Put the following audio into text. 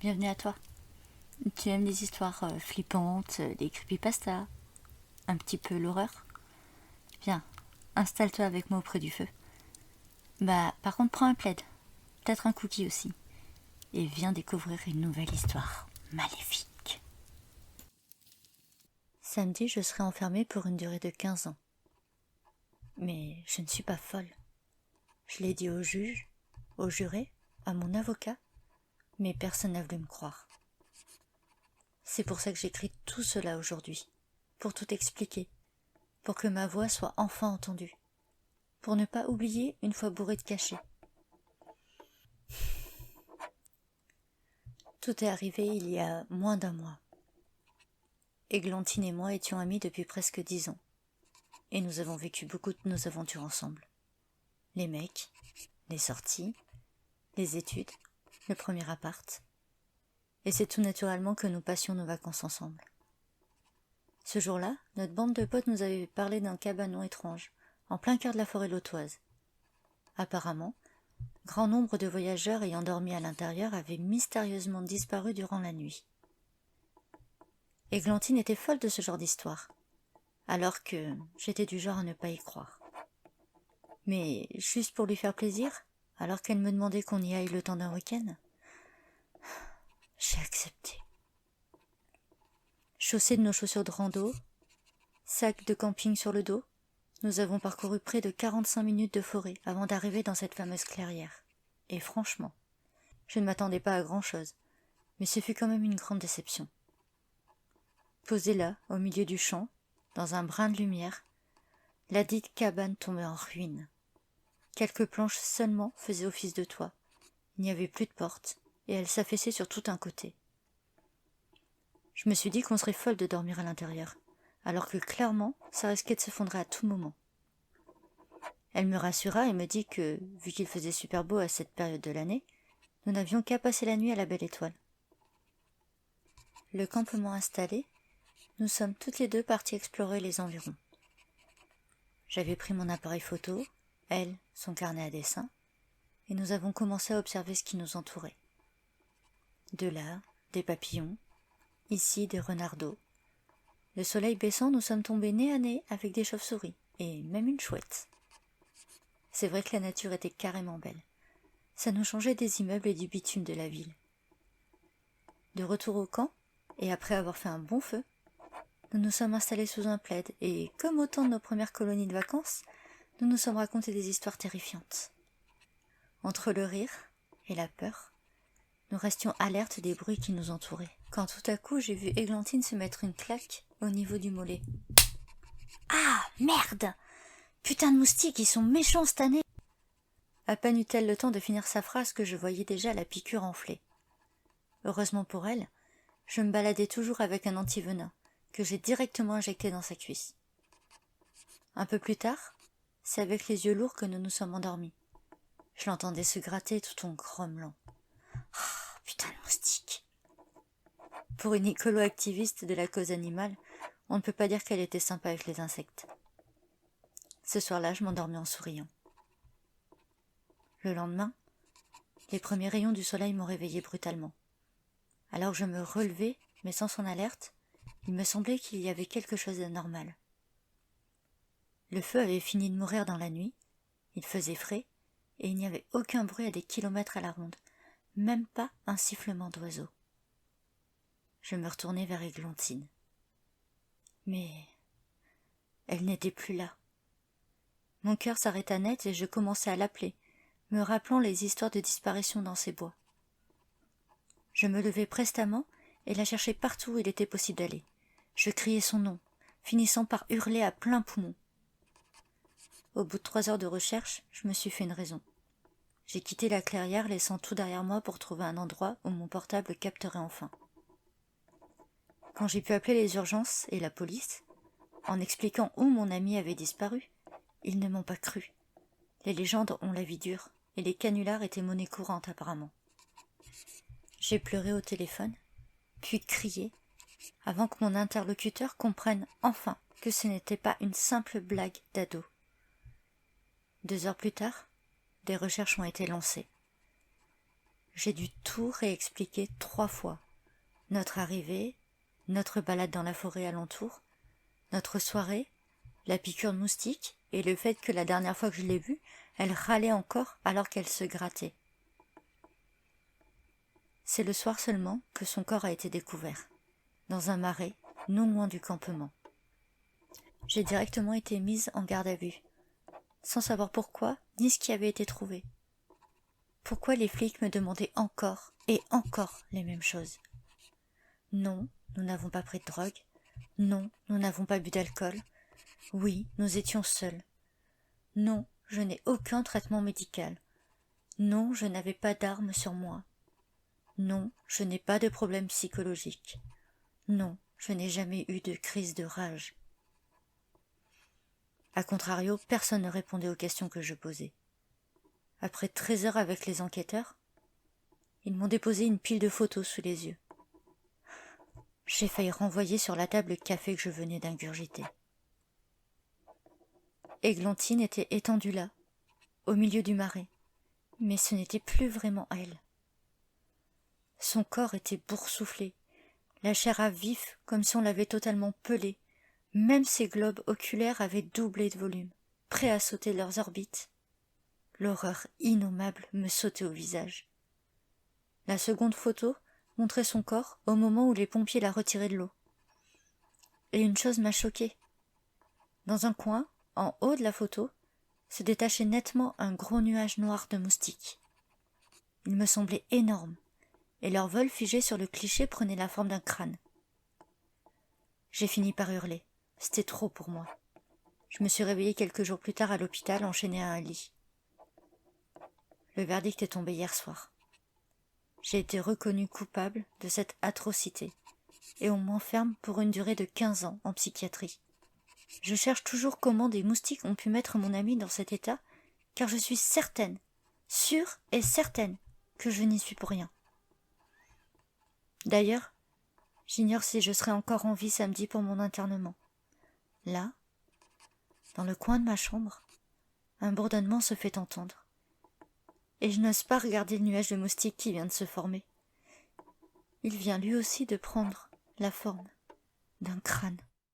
bienvenue à toi. Tu aimes les histoires flippantes, les creepypastas, un petit peu l'horreur? Viens, installe-toi avec moi auprès du feu. Par contre, prends un plaid, peut-être un cookie aussi, et viens découvrir une nouvelle histoire maléfique. Samedi, je serai enfermée pour une durée de 15 ans. Mais je ne suis pas folle. Je l'ai dit au juge, au juré, à mon avocat, mais personne n'a voulu me croire. C'est pour ça que j'écris tout cela aujourd'hui, pour tout expliquer, pour que ma voix soit enfin entendue, pour ne pas oublier une fois bourrée de cachets. Tout est arrivé il y a moins d'un mois. Églantine et moi étions amis depuis presque 10 ans, et nous avons vécu beaucoup de nos aventures ensemble. Les mecs, les sorties, les études, le premier appart, et c'est tout naturellement que nous passions nos vacances ensemble. Ce jour-là, notre bande de potes nous avait parlé d'un cabanon étrange, en plein cœur de la forêt lautoise. Apparemment, grand nombre de voyageurs ayant dormi à l'intérieur avaient mystérieusement disparu durant la nuit. Églantine était folle de ce genre d'histoire, alors que j'étais du genre à ne pas y croire. Mais juste pour lui faire plaisir, alors qu'elle me demandait qu'on y aille le temps d'un week-end, j'ai accepté. Chaussés de nos chaussures de rando, sac de camping sur le dos, nous avons parcouru près de 45 minutes de forêt avant d'arriver dans cette fameuse clairière. Et franchement, je ne m'attendais pas à grand-chose, mais ce fut quand même une grande déception. Posée là, au milieu du champ, dans un brin de lumière, la dite cabane tombait en ruine. Quelques planches seulement faisaient office de toit. Il n'y avait plus de porte, et elle s'affaissait sur tout un côté. Je me suis dit qu'on serait folle de dormir à l'intérieur, alors que clairement, ça risquait de s'effondrer à tout moment. Elle me rassura et me dit que, vu qu'il faisait super beau à cette période de l'année, nous n'avions qu'à passer la nuit à la belle étoile. Le campement installé, nous sommes toutes les deux parties explorer les environs. J'avais pris mon appareil photo, elle, son carnet à dessin, et nous avons commencé à observer ce qui nous entourait. De là, des papillons, ici des renardeaux. Le soleil baissant, nous sommes tombés nez à nez avec des chauves-souris, et même une chouette. C'est vrai que la nature était carrément belle. Ça nous changeait des immeubles et du bitume de la ville. De retour au camp, et après avoir fait un bon feu, nous nous sommes installés sous un plaid, et comme au temps de nos premières colonies de vacances, nous nous sommes racontés des histoires terrifiantes. Entre le rire et la peur, nous restions alertes des bruits qui nous entouraient, quand tout à coup j'ai vu Églantine se mettre une claque au niveau du mollet. « Ah, merde! Putain de moustiques, ils sont méchants cette année !» À peine eut-elle le temps de finir sa phrase que je voyais déjà la piqûre enfler. Heureusement pour elle, je me baladais toujours avec un antivenin, que j'ai directement injecté dans sa cuisse. Un peu plus tard, c'est avec les yeux lourds que nous nous sommes endormis. Je l'entendais se gratter tout en grommelant. Ah, putain de moustique! Pour une écolo-activiste de la cause animale, on ne peut pas dire qu'elle était sympa avec les insectes. Ce soir-là, je m'endormis en souriant. Le lendemain, les premiers rayons du soleil m'ont réveillé brutalement. Alors que je me relevais, mais sans son alerte, il me semblait qu'il y avait quelque chose d'anormal. Le feu avait fini de mourir dans la nuit, il faisait frais, et il n'y avait aucun bruit à des kilomètres à la ronde, même pas un sifflement d'oiseau. Je me retournai vers Églantine. Mais elle n'était plus là. Mon cœur s'arrêta net et je commençai à l'appeler, me rappelant les histoires de disparition dans ces bois. Je me levai prestement et la cherchai partout où il était possible d'aller. Je criai son nom, finissant par hurler à plein poumon. Au bout de 3 heures de recherche, je me suis fait une raison. J'ai quitté la clairière, laissant tout derrière moi pour trouver un endroit où mon portable capterait enfin. Quand j'ai pu appeler les urgences et la police, en expliquant où mon ami avait disparu, ils ne m'ont pas cru. Les légendes ont la vie dure, et les canulars étaient monnaie courante apparemment. J'ai pleuré au téléphone, puis crié, avant que mon interlocuteur comprenne enfin que ce n'était pas une simple blague d'ado. 2 heures plus tard, des recherches ont été lancées. J'ai dû tout réexpliquer 3 fois. Notre arrivée, notre balade dans la forêt alentour, notre soirée, la piqûre de moustique et le fait que la dernière fois que je l'ai vue, elle râlait encore alors qu'elle se grattait. C'est le soir seulement que son corps a été découvert, dans un marais, non loin du campement. J'ai directement été mise en garde à vue, sans savoir pourquoi ni ce qui avait été trouvé. Pourquoi les flics me demandaient encore et encore les mêmes choses? Non, nous n'avons pas pris de drogue. Non, nous n'avons pas bu d'alcool. Oui, nous étions seuls. Non, je n'ai aucun traitement médical. Non, je n'avais pas d'armes sur moi. Non, je n'ai pas de problème psychologique. Non, je n'ai jamais eu de crise de rage. A contrario, personne ne répondait aux questions que je posais. Après 13 heures avec les enquêteurs, ils m'ont déposé une pile de photos sous les yeux. J'ai failli renvoyer sur la table le café que je venais d'ingurgiter. Églantine était étendue là, au milieu du marais, mais ce n'était plus vraiment elle. Son corps était boursouflé, la chair à vif comme si on l'avait totalement pelée. Même ses globes oculaires avaient doublé de volume, prêts à sauter de leurs orbites. L'horreur innommable me sautait au visage. La seconde photo montrait son corps au moment où les pompiers la retiraient de l'eau. Et une chose m'a choquée. Dans un coin, en haut de la photo, se détachait nettement un gros nuage noir de moustiques. Ils me semblaient énormes, et leur vol figé sur le cliché prenait la forme d'un crâne. J'ai fini par hurler. C'était trop pour moi. Je me suis réveillée quelques jours plus tard à l'hôpital, enchaînée à un lit. Le verdict est tombé hier soir. J'ai été reconnue coupable de cette atrocité, et on m'enferme pour une durée de 15 ans en psychiatrie. Je cherche toujours comment des moustiques ont pu mettre mon ami dans cet état, car je suis certaine, sûre et certaine, que je n'y suis pour rien. D'ailleurs, j'ignore si je serai encore en vie samedi pour mon internement. Là, dans le coin de ma chambre, un bourdonnement se fait entendre. Et je n'ose pas regarder le nuage de moustiques qui vient de se former. Il vient lui aussi de prendre la forme d'un crâne.